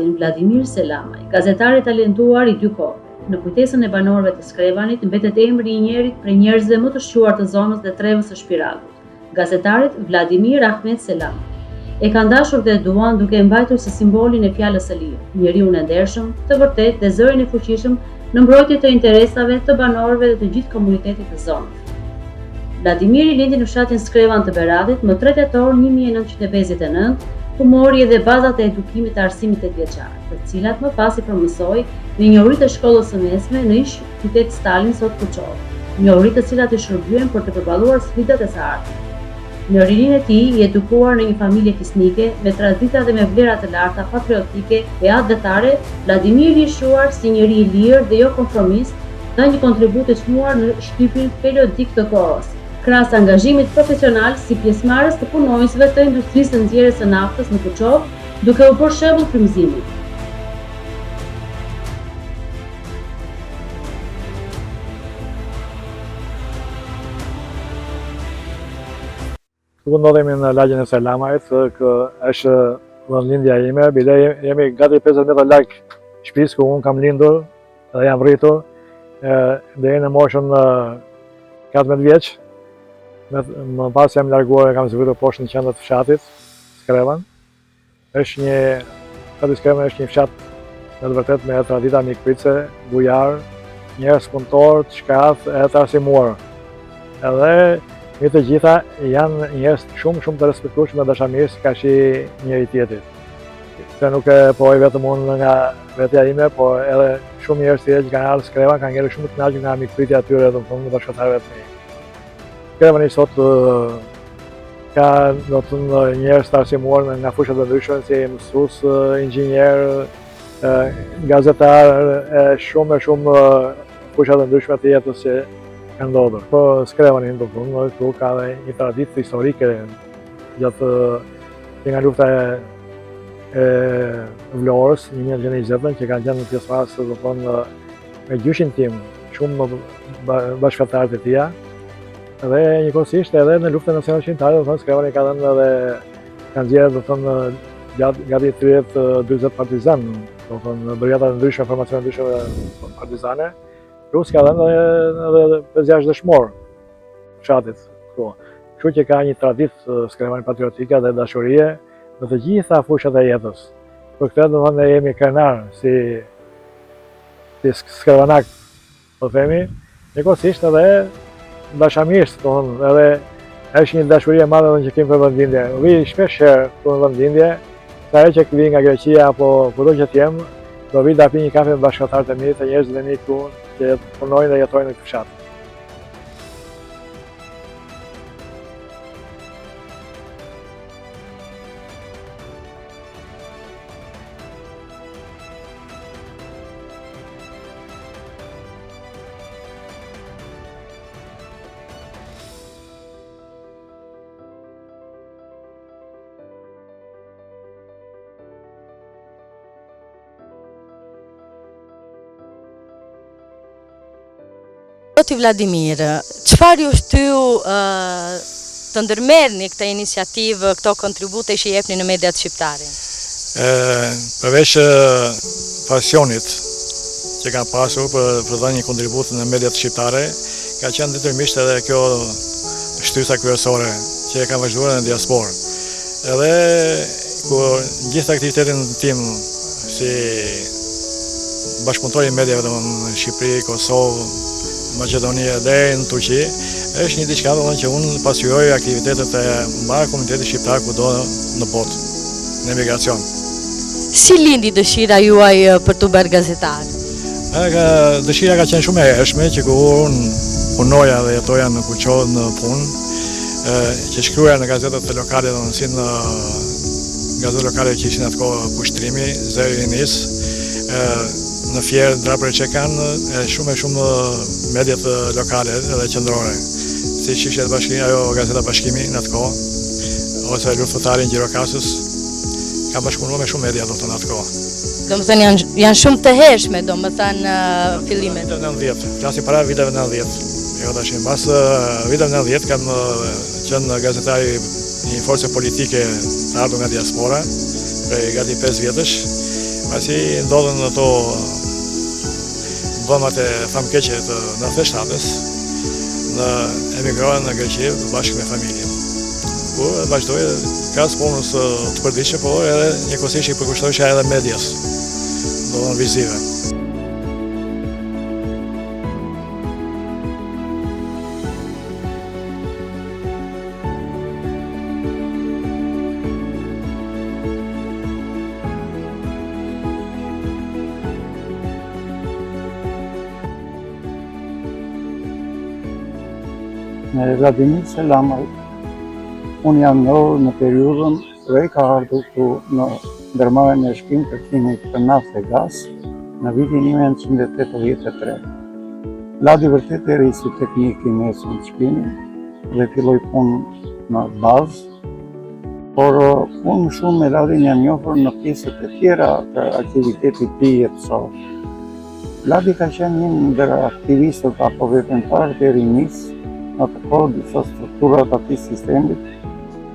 zotin Vladimir Selamaj, gazetari talentuar I dy kohë. Në kujtesën e banorëve të Skrevanit mbetet emri I njerit prej njerëzve më të shquar të zonës dhe trevës së Shpiragut, gazetarit Vladimir Ahmet Selamaj. E ka dashur dhe duan duke mbajtur si simbolin e fjalës së lirë, njeriu I ndershëm, të vërtetë dhe zërin e fuqishëm në mbrojtje të interesave të banorëve dhe të gjithë komunitetit të zonës. Vladimiri lindi në fshatin Skrevan të Beradit më 3 tetor 1959, ku mori edhe bazat e edukimit të arsimit 8 vjeçar, të cilat më pas I përmësoi në njohuri të shkollës së mesme në ish qytet Stalin sot Kuçov, njohuri të cilat I shërbyen për të përballuar sfidat e së ardhmës. Në rinin e tij I edukuar në një familje fisnike me tradita dhe me vlera të larta patriotike e atëdhetare, Vladimiri I shuar si njeri I lirë dhe jo konformist, dha një kontribut të çmuar në shtypin periodik të kohës, krahas angazhimit profesional si pjesëmarrës të punonjësve të industrisë së nxjerrjes së naftës në Kuçov, duke u bërë shembull frymëzimit. Këtu ndodhemi në lagjen e Selamajt, është vendlindja ime, bile jemi gati 50 metra larg shtëpisë ku unë kam lindur dhe jam rritur, deri në moshën 14 vjeç. Më pas jam larguar e kam zbritur poshtë në qendër të fshatit, Skrevan. Skrevan është një fshat me të vërtet me tradita mikpritse, bujar, njerëz punëtor, të shkath e të arsimuar. Edhe me të gjitha janë njerëz shumë të respektueshëm dhe dashamirës ka shi njëri tjetrit. Se nuk e provoj vetëm unë nga vetja ime, por edhe shumë njerëz tjerë që kanë ardhur në Skrevan kanë ngjerë shumë të kënaqur nga mikpritja e tyre, domethënë bashkëtarëve të mi. Skrevani sot ka njerëz të arsimuar nga fusha të ndryshme, si mësues, inxhinier, gazetar, shumë fusha të ndryshme të jetës që kanë ndodhur. Po Skrevani këtu ka dhe një traditë historike gjatë nga lufta e Vlorës, 1920, që kanë qenë pjesëmarrës me gjyshin tim, shumë bashkëtarë të tija. Dhe njëkohësisht edhe në luftën nacionale shqiptare, Skrevani ka dhënë edhe kanë nxjerrë gati 30-40 partizan, brigada të ndryshme, formacione ndryshme partizane, plus ka dhënë edhe 5-6 dëshmor fshatit. Kështu që ka një traditë Skrevani patriotike dhe dashurie në të gjitha fushat e jetës. Për këtë domethënë ne jemi krenar si skrevanak, po themi, njëkohësisht edhe dashamirës, edhe është një dashuri e madhe që kemi për vendlindje. Vi shpesh herë këtu në vendlindje, sa herë që vi nga Greqia apo kudo që të jem, do vi ta pi një kafe me bashkëtarët e mi, të njerëzit e mi këtu që punojnë dhe jetojnë në këtë fshat. Zoti Vladimir, çfarë ju shtyu të ndërmerrni këtë iniciativë, këto kontribute që jepni në mediat shqiptare? Përveç pasionit që ka pasur për të dhënë një kontribut në mediat shqiptare, ka qenë detyrimisht edhe kjo shtysa kryesore që e ka vazhduar në diasporë. Edhe kur gjithë aktivitetin tim si bashkëpunëtor I mediave në Shqipëri, Kosovë, Maqedonia dhe në Turqi, është një diçka që unë pasqyroj aktivitetet e mbarë komunitetit shqiptar kudo në botë, në emigracion. Si lindi dëshira juaj për të bërë gazetar? Dëshira ka qenë shumë e hershme që kur unë punoja dhe jetoja në Kuçov në punë, që shkruaja në gazetat të lokale, si në gazetat lokale që ishin atë kohë Pushtrimi, Zëri I Nis, në Fjerë, Drapër e Çekan, shumë mediat lokale dhe qendrore. Si Shqipshet Bashkimi, ajo gazeta Bashkimi në atë kohë, ose Luftëtari në Gjirokastës, ka bashkëpunuar me shumë media në atë kohë. Domethënë janë shumë të hershme, domethënë fillimet. Viteve 90, flasim para viteve 90. Jo tash, mbas viteve 90 kam qenë gazetari I një force politike të ardhur nga diaspora, prej gati 5 vjetësh. Pasi ndodhen ato bëmat e famkeqe të 97-s, në emigrojnë në Greqi bashkë me familjen. Por vazhdoi krahas punës të përditshme, por edhe njëkohësisht i përkushtohesha edhe medias, domethënë vizive. Me Vladimir Selamaj, unë jam njohur në periudhën kur ai ka ardhur këtu në ndërmarrjen e shpinit të kimit të naftë e gaz në vitin 1983. Vladi vërtet eri si teknik i mesëm të shpinit dhe filloi punë në bazë, por unë më shumë me Vladin jam njohur në pjesët e tjera të aktivitetit të tij jetësor. Vladi ka qenë një ndër aktivistët apo veprimtarët e rinisë në të kohë disa strukturat ati sistemit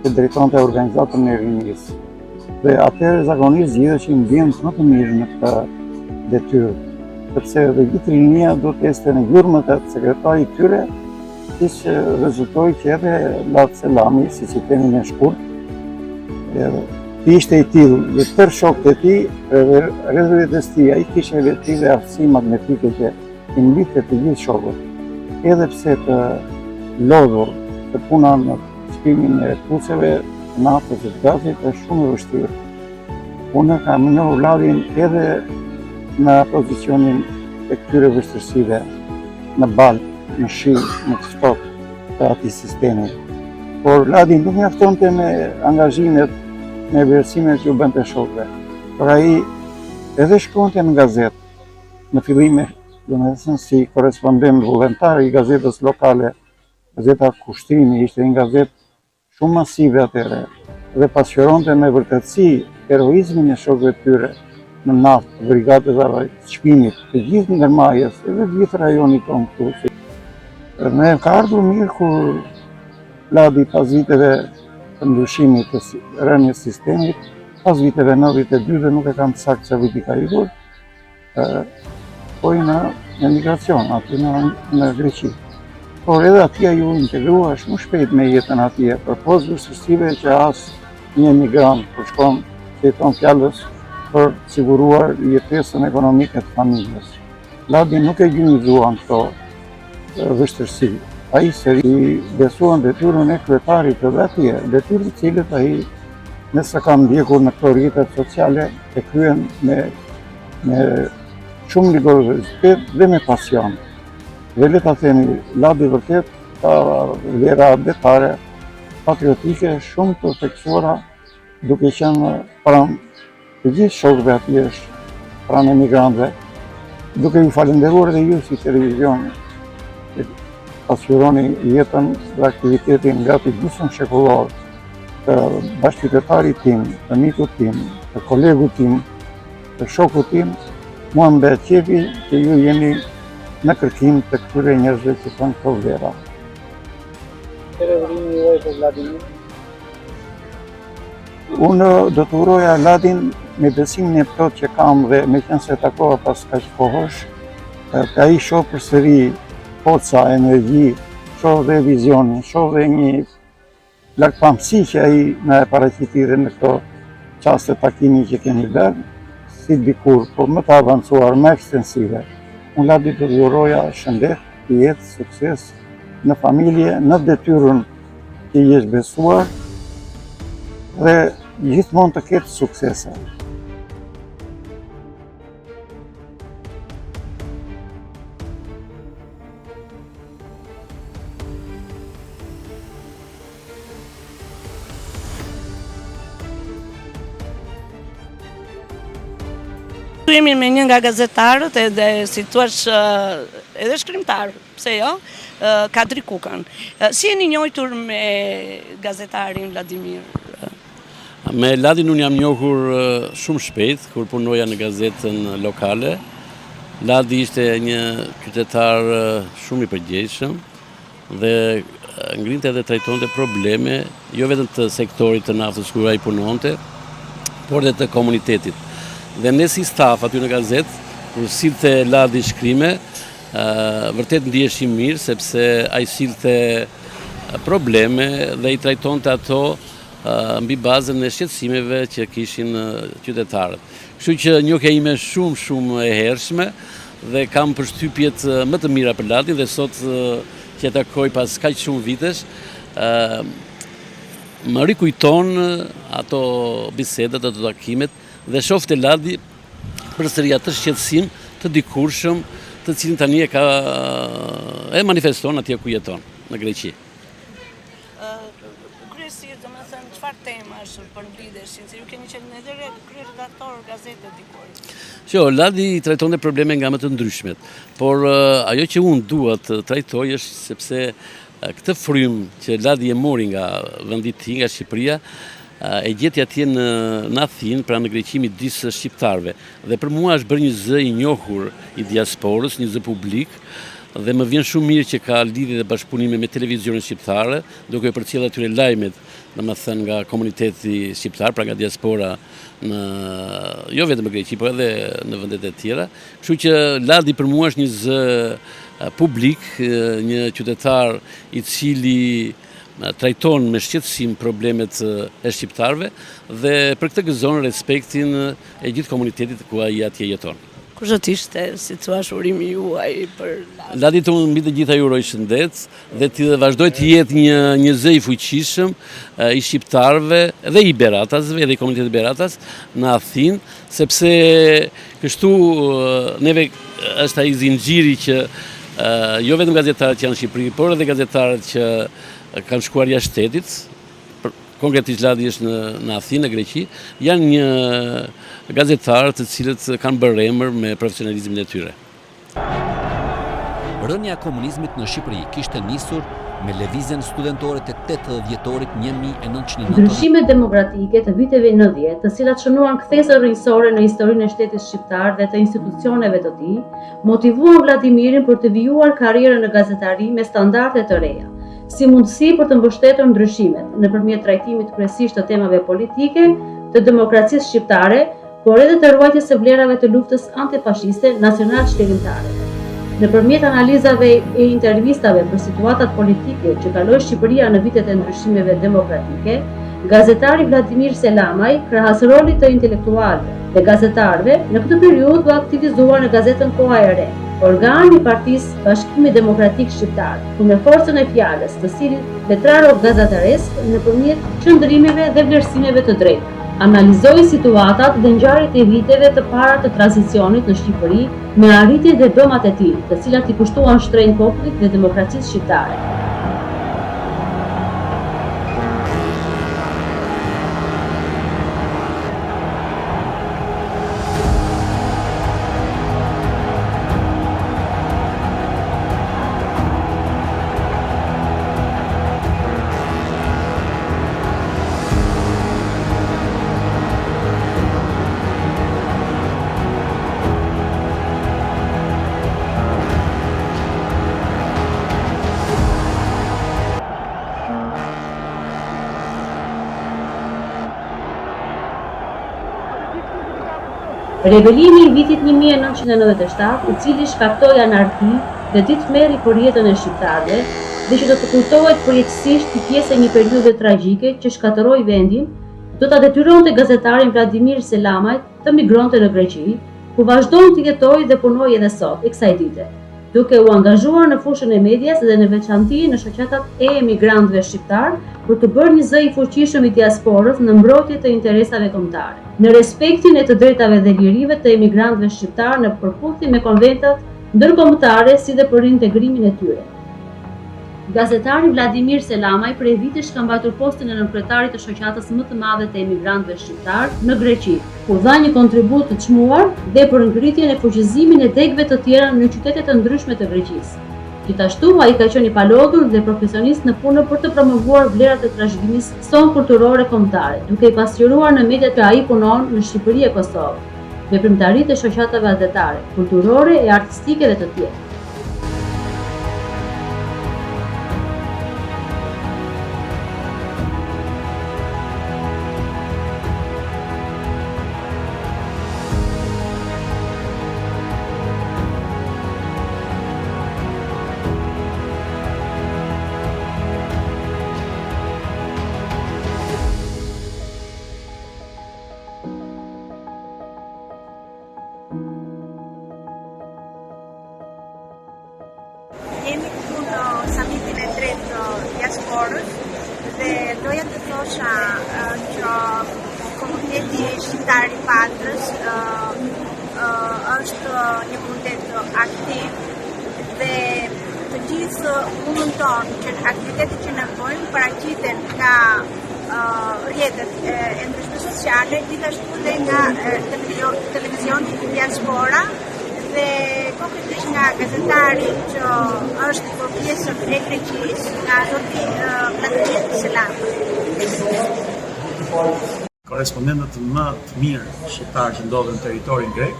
që drejtonte organizatën e rinisë. Dhe atëherë zakonisht zgjidheshin ndjenjët më të mirë në këtë detyrë, sepse edhe gjithë rinia duhet të ecte në gjurmët e sekretarit tyre, siç rezultoi që edhe Vlad Selami, siç i themi në shkurt, ishte i tillë dhe tërë shokët e tij, rreth tij, ai kishte vetë dhe aftësi magnetike që i mbite të gjithë shokët. Edhe pse të lodhur të puna në shpimin e puseve, naftës e gazit është shumë e vështirë. Unë kam njohur Vladin edhe në pozicionin e këtyre vështirësive, në balë, në shi, në stok të atij sistemi. Por Vladi nuk mjaftonte me angazhimet, me vlerësimet që u bënte shokëve. Por ai edhe shkronte në gazetë, në fillime, domethënë si korespondent vullnetar i gazetës lokale. Gazeta Kushtrimi ishte një gazetë shumë masive atëherë dhe pasqyronte me vërtetësi heroizmin e shokëve të tyre në naftë, brigadës së shpinit, të gjithë ndërmarrjes, edhe gjithë rajoni tonë këtu. Ne ka ardhur mirë kur Vladi pas viteve të ndryshimit të rënies sistemit, pas viteve 92 dhe nuk e kam saktë çfarë viti ka ikur, poi në emigracion, aty në Greqi. Por edhe atje ju integrua shumë shpejt me jetën atje, përpos vështirësive që as një emigrant kur shkon që jeton fjalës për siguruar jetesën ekonomike të familjes. Vladi nuk e gjinizuan këto vështirësi. Ai seri besuan detyrën e kryetarit edhe atje, detyrë të cilët ai, nëse kam ndjekur në këto rrjetet sociale, e kryen me shumë rigorozitet dhe me pasion. Dhe le ta themi, Vladi vërtet ka vlera detare, patriotike shumë të theksuara, duke qenë pranë të gjithë shokëve atje, pranë emigrantëve, duke ju falenderuar edhe ju si televizion, pasqyroni jetën dhe aktivitetin gati gjysmë shekullor të bashkëqytetarit tim, të mikut tim, të kolegut tim, të shokut tim, mua mbet qefi që ju jeni në kërkim të këtyre njerëzve që kanë këto vlera. Urimi juaj për Vladimir? Unë do të uroja Vladin me besimin e plot që kam dhe me qenë se takova pas kaq kohësh, ka ai shoh përsëri forca, energji, shoh dhe vizionin, shoh dhe një largpamësi që ai na e paraqiti dhe në këto çaste takimi që kemi bërë, si dikur, por më të avancuar, më ekstensive. Unë Vladi të uroja shëndet, jetë, sukses në familje, në detyrën që i është besuar dhe gjithmonë të ketë suksese. Jemi me një nga gazetarët edhe si thuaç edhe shkrimtar, pse jo, Kadri Kukan. Si jeni njohur me gazetarin Vladimir? Me Vladin unë jam njohur shumë shpejt kur punoja në gazetën lokale. Vladi ishte një qytetar shumë i përgjegjshëm dhe ngrinte dhe trajtonte probleme jo vetëm të sektorit të naftës ku ai punonte, por edhe të komunitetit. Dhe ne si staf aty në gazetë, kur sillte Ladi shkrime, vërtet ndiheshim mirë sepse ai sillte probleme dhe i trajtonte ato mbi bazën e shqetësimeve që kishin qytetarët. Kështu që njohja ime shumë e hershme dhe kam përshtypjet më të mira për Ladin dhe sot që e takoj pas kaq shumë vitesh, më rikujton ato bisedat, ato takimet dhe shoh te Ladi përsëri atë shqetësim të dikurshëm, të cilin tani e manifeston atje ku jeton, në Greqi. Kryesisht, domethënë, çfarë temash përmblidheshin, se ju keni qenë edhe kryeredaktor gazete dikur. Ladi trajtonte probleme nga më të ndryshmet, por ajo që unë dua të trajtoj është sepse këtë frym që Ladi e mori nga vendi i tij, nga Shqipëria, e gjeti atje në Athinë, pra në Greqi midis shqiptarëve. Dhe për mua është bërë një zë i njohur i diasporës, një zë publik, dhe më vjen shumë mirë që ka lidhje dhe bashkëpunime me televizionin shqiptare, duke e përcjellë atyre lajmet, domethënë nga komuniteti shqiptar, pra nga diaspora jo vetëm në Greqi, por edhe në vendet e tjera. Kështu që Ladi për mua është një zë publik, një qytetar i cili trajton me shqetësim problemet e shqiptarëve dhe për këtë gëzon respektin e gjithë komunitetit ku ai atje jeton. Kush do të ishte, si thua, urimi juaj për Ladin? Ladit unë mbi të gjitha ju uroj shëndet dhe të vazhdoj të jetë një zë i fuqishëm i shqiptarëve dhe i beratasve dhe i komunitetit beratas në Athinë, sepse kështu neve është ai zinxhiri që jo vetëm gazetarët që janë në Shqipëri, por edhe gazetarët që kanë shkuar jashtë shtetit, konkretisht Ladi është në Athinë, në Greqi, janë një gazetarë të cilët kanë bërë emër me profesionalizmin e tyre. Rënja e komunizmit në Shqipëri kishte nisur me lëvizjen studentore të 80 vjetorit 1990. Ndryshimet demokratike të viteve 90, të cilat shënuan kthesë rrënjësore në historinë e shtetit shqiptar dhe të institucioneve të tij, motivuan Vladimirin për të vijuar karrierën në gazetari me standarde të reja, si mundësi për të mbështetur ndryshimet nëpërmjet trajtimit kryesisht të temave politike, të demokracisë shqiptare, por edhe të ruajtjes së vlerave të luftës antifashiste nacional-shtetimtare. Nëpërmjet analizave e intervistave për situatat politike që kaloi Shqipëria në vitet e ndryshimeve demokratike, gazetari Vladimir Selamaj krahas rolit të intelektualëve dhe gazetarëve në këtë periudhë u aktivizuar në gazetën Koha e Re, organ i Partisë Bashkimit Demokratik Shqiptar, ku me forcën e fjalës të cilit letrarov gazetaresk nëpërmjet qëndrimeve dhe vlerësimeve të drejta, analizoi situatat dhe ngjarjet e viteve të para të tranzicionit në Shqipëri me arritjet dhe dëmat e tij, të cilat i kushtuan shtrenjtë popullit dhe demokracisë shqiptare. Rebelimi i vitit 1997, i cili shkaktoi anarki dhe ditëmerri për jetën e shqiptarëve, dhe që do të kujtohet përjetësisht si pjesë e një periudhe tragjike që shkatërroi vendin, do ta detyronte gazetarin Vladimir Selamaj të migronte në Greqi, ku vazhdon të jetojë dhe punojë edhe sot, e kësaj dite, duke u angazhuar në fushën e medias dhe në veçanti në shoqatat e emigrantëve shqiptar për të bërë një zë i fuqishëm i diasporës në mbrojtje të interesave kombëtare, në respektin e të drejtave dhe lirive të emigrantëve shqiptar në përputhje me konventat ndërkombëtare si dhe për integrimin e tyre. Gazetari Vladimir Selamaj prej vitesh ka mbajtur postin e nënkryetarit të shoqatës më të madhe të emigrantëve shqiptar në Greqi, ku dha një kontribut të çmuar dhe për ngritjen e fuqizimin e degëve të tjera në qytete të ndryshme të Greqisë. Gjithashtu, ai ka qenë i palodhur dhe profesionist në punë për të promovuar vlerat e trashëgimisë son kulturore kombëtare, duke i pasqyruar në mediat që ai punon në Shqipëri e Kosovë, veprimtaritë e shoqatave gazetare, kulturore e artistike dhe të tjera. Dhe doja të thosha që komuniteti shqiptar i Patrës është një komunitet aktiv dhe të gjithë punën tonë që aktivitetet që ne bëjmë paraqiten nga rrjetet e ndryshme sociale, gjithashtu dhe nga televizioni diaspora dhe konkretisht nga gazetari që është për pjesën e Greqisë, nga zoti Vladimir Selama. Korespondentët më të mirë shqiptar që ndodhen në territorin grek,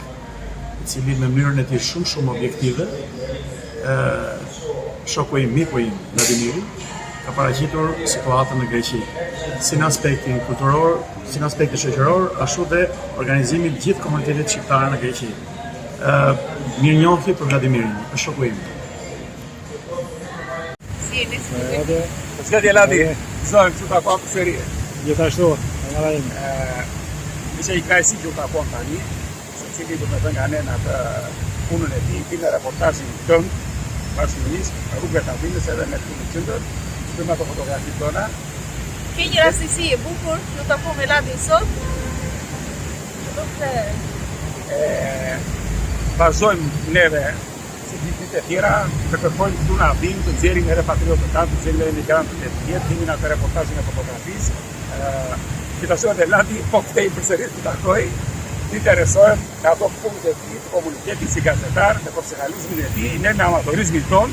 i cili me mënyrën e tij shumë objektive, shoku im, miku im, Vladimiri, ka paraqitur situatën në Greqi, si në aspektin kulturor, si në aspektin shoqëror, ashtu dhe organizimit gjithë komunitetit shqiptar në Greqi. Mirënjohje për Vladimirin, për shoku im. Si jeni? Përshëndetje Ladi, zojmë që takon të seri. Gjithashtu, nga im. Ishe i ka e si që takon tani, se cili du me të nga ne në atë punën e ti, në reportajin tënd, bashkëministë, rrugët Atinës edhe me të qendër, për me të fotografi tona. Ke një rastësi e bukur, ju takon me Ladin sot? Vazhdojmë neve si ditët e tjera të kërkojmë këtu në Atin, të nxjerrim edhe patriotët tanë, të nxjerrim edhe emigrantët e tjerë, timin atë reportazhin e fotografisë. Gjithashtu edhe Ladi po kthej përsëris të takoj, të interesohem në ato punët e tij, të komunitetit si gazetar, në profesionalizmin e tij, ne me amatorizmin ton.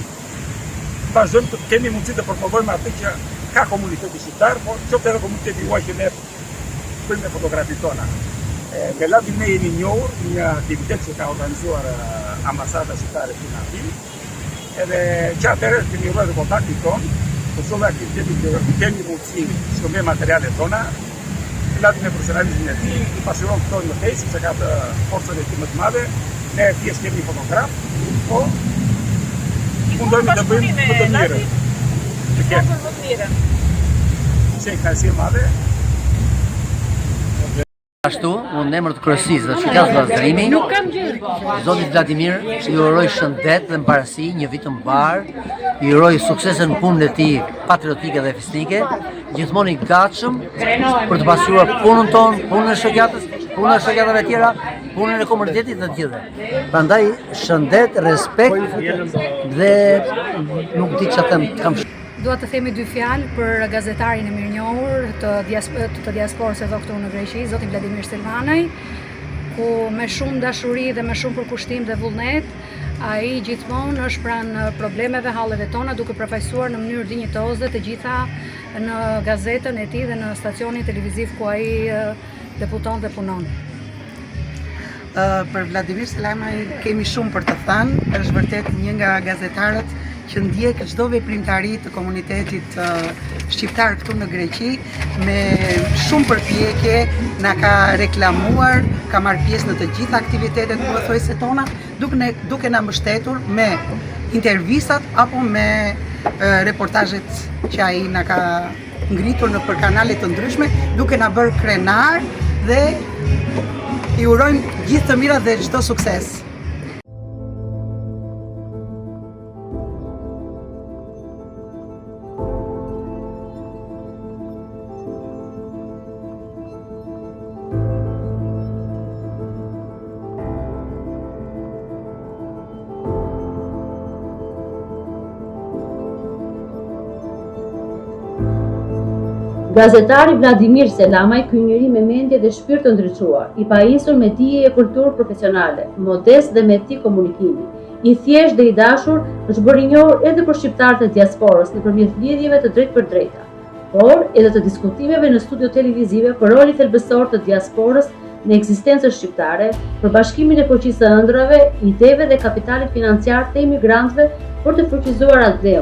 Vazhdojmë të kemi mundësi të promovojmë atë që ka komuniteti shqiptar, por qoftë edhe komuniteti juaj që ne bëjmë me fotografitë tona. Me Ladin ne jemi njohur një aktivitet që ka organizuar ambasada shqiptare këtu në Atin, edhe që atëherë kemi rrëdhë kontaktin ton, për shumë aktivitetin që kemi mundësi shkëmbejmë materialet tona. Ladin me profesionalizmin e tij, i pasqyron këto në tej, sepse ka të forcën e tij më të madhe, ne thjesht kemi fotograf, po mundojmë të bëjmë më të mirë. Më të mirë. Që ka si madhe. Ashtu, unë në emër të kryesisë dhe qytetit Vllazërimi, zotit Vladimir i uroj shëndet dhe mbarësi, një vit të mbar, i uroj suksese në punën e tij patriotike dhe festike, gjithmonë i gatshëm për të pasqyruar punën tonë, punën e shoqatës, punën e shoqatave tjera, punën e komunitetit dhe të gjithë. Prandaj shëndet, respekt dhe nuk di çfarë them, kam Dua të themi dy fjalë për gazetarin e mirënjohur të diasporës së këtu në Greqi, zoti Vladimir Selmanaj, ku me shumë dashuri dhe me shumë përkushtim dhe vullnet, ai gjithmonë është pranë problemeve, halleve tona, duke përfaqësuar në mënyrë dinjitoze të gjitha në gazetën e tij dhe në stacionin televiziv ku ai deputon dhe punon. Për Vladimir Selmanaj kemi shumë për të thënë, është vërtet një nga gazetarët që ndjek çdo veprimtari të komunitetit shqiptar këtu në Greqi me shumë përpjekje, na ka reklamuar, ka marrë pjesë në të gjitha aktivitetet pothuajse tona, duke na mbështetur me intervistat apo me reportazhet që ai na ka ngritur në për kanale të ndryshme, duke na bërë krenar dhe i urojmë gjithë të mira dhe çdo sukses. Gazetari Vladimir Selamaj, ky njeri me mendje dhe shpirt të ndriçuar, i pajisur me dije e kulturë profesionale, modest dhe me etikë komunikimi, i thjesht dhe i dashur, është bërë i njohur edhe për shqiptarët e diasporës nëpërmjet lidhjeve të drejtë për drejta, por edhe të diskutimeve në studio televizive për rolin thelbësor të diasporës në ekzistencën shqiptare, për bashkimin e fuqisë së ëndrave, ideve dhe kapitalit financiar të emigrantëve për të fuqizuar atë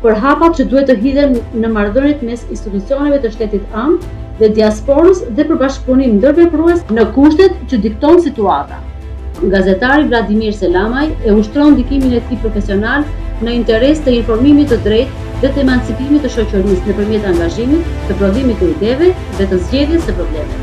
për hapat që duhet të hidhen në marrëdhëniet mes institucioneve të shtetit ëmbël dhe diasporës dhe për bashkëpunim ndërveprues në kushtet që dikton situata. Gazetari Vladimir Selamaj e ushtron ndikimin e tij profesional në interes të informimit të drejtë dhe të emancipimit të shoqërisë nëpërmjet angazhimit, të prodhimit të ideve dhe të zgjedhjes së problemeve.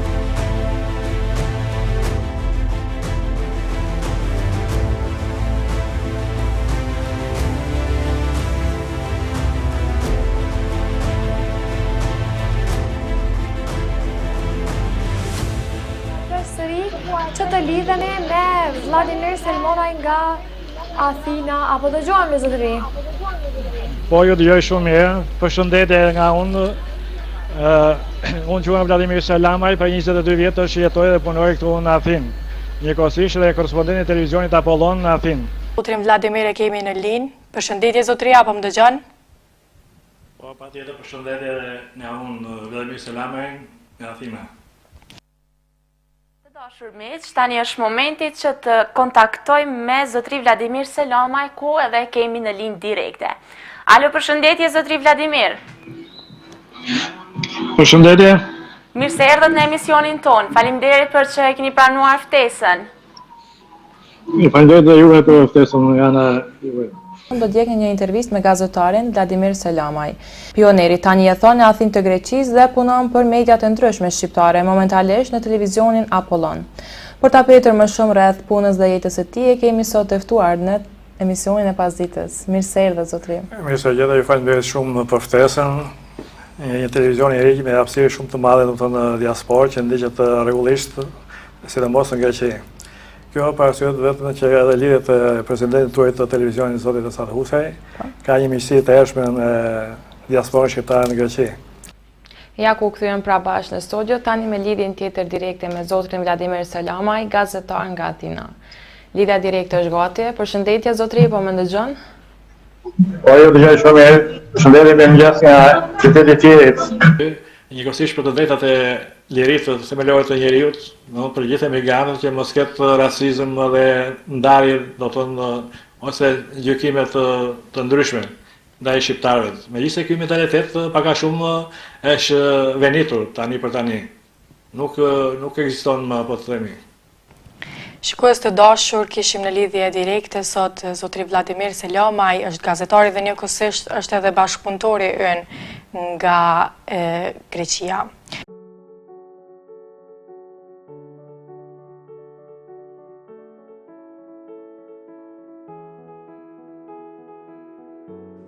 të lidheni me Vladimir Selmonaj nga Athina, apo dëgjojmë me zotëri? Po, ju dëgjoj shumë mirë. Përshëndetje nga unë. Unë quhem Vladimir Selamaj, për 22 vjetësh jetoj dhe punoj këtu në Athinë. Njëkohësisht dhe korrespondent i televizionit Apollon në Athinë. Zotrin Vladimir e kemi në linë. Përshëndetje zotëri, apo më dëgjon? Po, patjetër përshëndetje nga unë Vladimir Selamaj nga Athina. Të dashur miq, tani është momenti që të kontaktojmë me zotri Vladimir Selamaj, ku edhe kemi në linë direkte. Alo, përshëndetje zotri Vladimir. Përshëndetje. Mirë se erdhët në emisionin ton. Faleminderit për që e keni pranuar ftesën. Faleminderit dhe juve për ftesën nga ana juve. Do të ndjekni një intervistë me gazetarin Vladimir Selamaj. Pioneri tani jeton në Athinë të Greqisë dhe punon për mediat e ndryshme shqiptare, momentalisht në televizionin Apollon. Për ta pritur më shumë rreth punës dhe jetës së tij, e kemi sot të ftuar në emisionin e pasdites. Mirë se erdhët zotri. Mirë se gjeta, ju faleminderit shumë për ftesën. Një televizion i ri me hapësirë shumë të madhe në diasporë që ndiqet rregullisht, sidomos në Greqi. Kjo për arsye vetëm që edhe lidhet e presidentit tuaj të televizionit zotit Esad Husaj ka një miqësi të hershme me diasporën shqiptare në Greqi. Ja ku kthyen pra bashkë në studio, tani me lidhjen tjetër direkte me zotrin Vladimir Selamaj, gazetar nga Atina. Lidhja direkte është gati. Përshëndetje zotri, po më ndëgjon? Po, ju dëgjoj shumë mirë. Përshëndetje me mëngjes nga qyteti i Firit. Njëkohësisht për të drejtat e lirisë të themelore të njeriut, për gjithë emigrantët që mos ketë rasizëm dhe ndarje, do të thonë, ose gjykime të ndryshme ndaj shqiptarëve. Megjithëse ky mentalitet pak a shumë është venitur tani për tani. Nuk ekziston më, po të themi. Shikues të dashur, kishim në lidhje direkte sot zotri Vladimir Selamaj, është gazetari dhe njëkohësisht është edhe bashkëpunëtori ynë nga Greqia.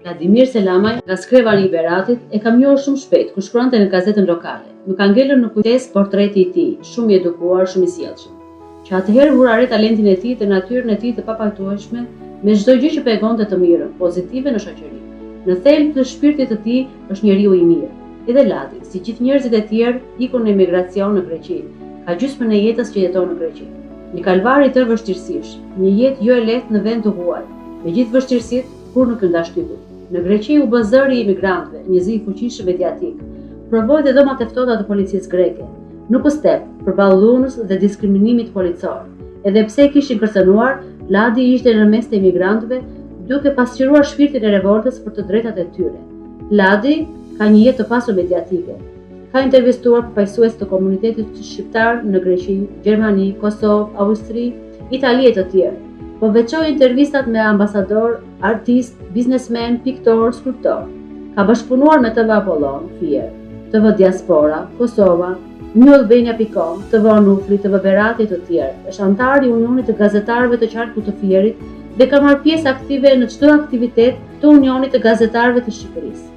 Vladimir Selamaj, nga skrevari i Beratit, e kam njohur shumë shpejt kur shkruante në gazetën lokale. Më ka ngelur në kujtesë portreti i tij, shumë i edukuar, shumë i sjellshëm, që atëherë vura re talentin e tij dhe natyrën e tij të papajtueshme me çdo gjë që pegonte të mirën, pozitive në shoqëri. Në thelb të shpirtit të tij është njeriu i mirë. Edhe Ladi, si gjithë njerëzit e tjerë, ikun në emigracion në Greqi. Ka gjysmën e jetës që jeton në Greqi. Një kalvar i tërë vështirësish, një jetë jo e lehtë në vend të huaj. Me gjithë vështirësitë, kur nuk nda shtypur. Në Greqi u bë zëri i emigrantëve, një zi i fuqishëm mediatik. Provoi dhe dhomat e ftohta të policisë greke. Nuk u step përballë dhunës dhe diskriminimit policor. Edhe pse kishin kërcënuar, Ladi ishte në mes të emigrantëve, duke pasqyruar shpirtin e revoltës për të drejtat e tyre. Ladi ka një jetë të pasur mediatike. Ka intervistuar përfaqësues të komunitetit shqiptar në Greqi, Gjermani, Kosovë, Austri, Itali e të tjerë. Po veçoi intervistat me ambasador, artist, biznesmen, piktor, skulptor. Ka bashkëpunuar me TV Apollon, Fier, TV Diaspora, Kosova, Newalbania.com, TV Nufli, TV Berati e të tjerë. Është antar i Unionit të Gazetarëve të Qarkut të Fierit dhe ka marrë pjesë aktive në çdo aktivitet të Unionit të Gazetarëve të Shqipërisë.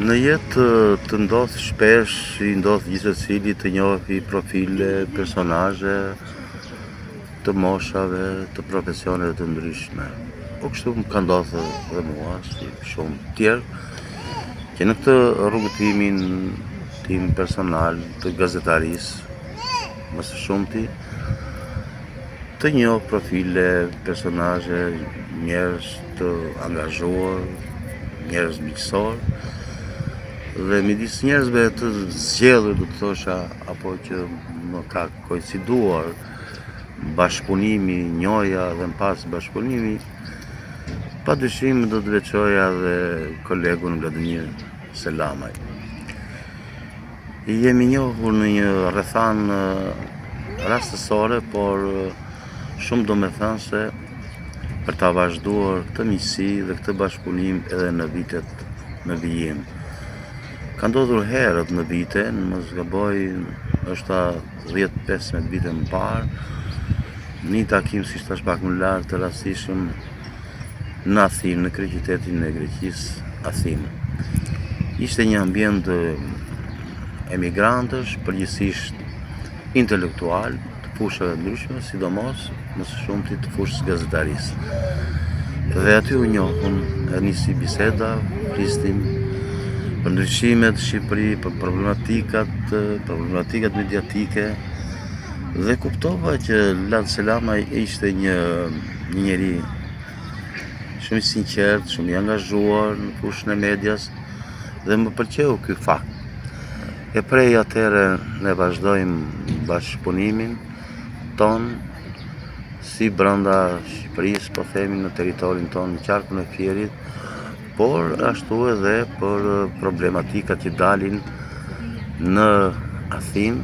Në jetë të ndodh shpesh, i ndodh gjithsecili të njohë profile, personazhe të moshave, të profesioneve të ndryshme. Po kështu më ka ndodhur dhe mua, si shumë tjerë, që në këtë rrugëtimin tim personal të gazetarisë, më së shumti, të njoh profile, personazhe, njerëz të angazhuar, njerëz miqësor, dhe midis njerëzve të zgjedhur, do të thosha, apo që më ka koinciduar bashkëpunimi, njohja dhe më pas bashkëpunimi, padyshim do të veçoja dhe kolegun Vladimir Selamaj. Jemi njohur në një rrethan rastësore, por shumë domethënëse për ta vazhduar këtë miqësi dhe këtë bashkëpunim edhe në vitet në vijim. Ka ndodhur herët në vite, në mos gaboj, është 10-15 vite më parë, një takim si shtash pak më lartë të rastishëm në Athinë, në kryeqytetin e Greqisë, Athinë. Ishte një ambient emigrantësh, përgjithsisht intelektual, të fushave ndryshme, sidomos më së shumti të fushës gazetarisë. Dhe aty u njohun, nisi biseda, flisnim për ndryshimet në Shqipëri, për problematikat mediatike, dhe kuptova që Ladi Selamaj ishte një njeri shumë i sinqert, shumë i angazhuar në fushën e medias, dhe më pëlqeu ky fakt. E prej atëherë ne vazhdojmë bashkëpunimin ton, si brenda Shqipërisë, po themi në territorin ton, në qarkun e Fierit, por ashtu edhe për problematikat që dalin në Athinë.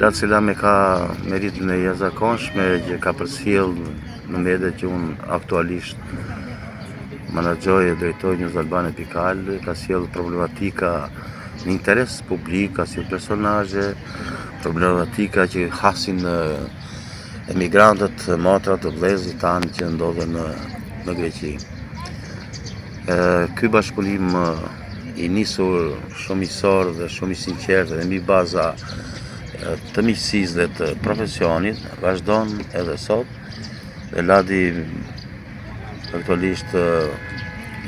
Ladi Selamaj ka meritën e jashtëzakonshme që ka përcjell në media që unë aktualisht menaxhoj e drejtoj News Albania Pikal, ka sjell problematika në interes publik, ka sjell personazhe, problematika që hasin emigrantët, motrat, vëllezërit tanë që ndodhen në Greqi. Ky bashkëpunim i nisur shumë i sorë dhe shumë i sinqert dhe mbi baza të miqësisë dhe të profesionit, vazhdon edhe sot. Dhe Ladi aktualisht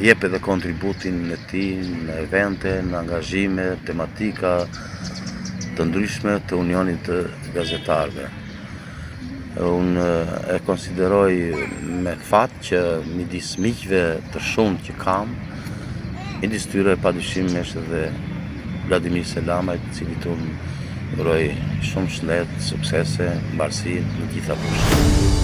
jep edhe kontributin e tij në evente, në angazhime, tematika të ndryshme të Unionit të Gazetarëve. Unë e konsideroj me fat që midis miqve të shumë që kam, midis tyre padyshim është edhe Vladimir Selamaj, i cili unë uroj shumë shëndet, suksese, mbarësi në gjitha fushët.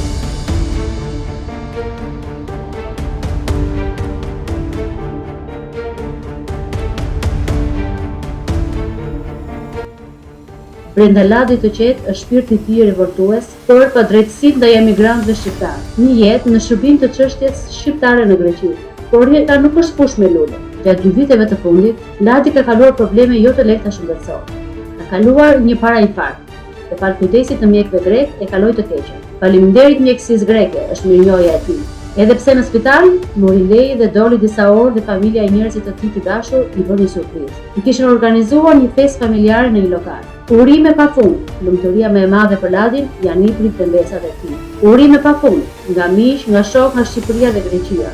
Brenda Ladit të qetë është shpirti i tij revoltues për padrejtësinë ndaj emigrantëve shqiptar. Një jetë në shërbim të çështjes shqiptare në Greqi. Por jeta nuk është push me lule. Gjatë 2 viteve të fundit, Ladi ka kaluar probleme jo të lehta shëndetësore. Ka kaluar një parainfarkt. Dhe pas kujdesit të mjekëve grek e kaloi të keqen. Faleminderit mjekësisë greke, është mirënjohja e tij. Edhe pse në spital, mori leje dhe doli disa orë dhe familja e njerëzit të tij të dashur i bëri një surprizë. I kishin organizuar një festë familjare në një lokal. Urime pafund, lumturia më e madhe për Ladin janë niprit dhe mbesat e tij. Urime pafund, nga miq, nga shok, nga Shqipëria dhe Greqia.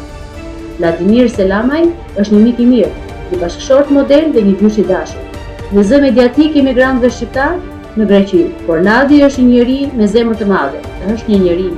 Vladimir Selamaj është një mik i mirë, një bashkëshort model dhe një djush i dashur. Në zë mediatik i emigrantëve shqiptar në Greqi, por Ladi është një njeri me zemër të madhe, është një njeri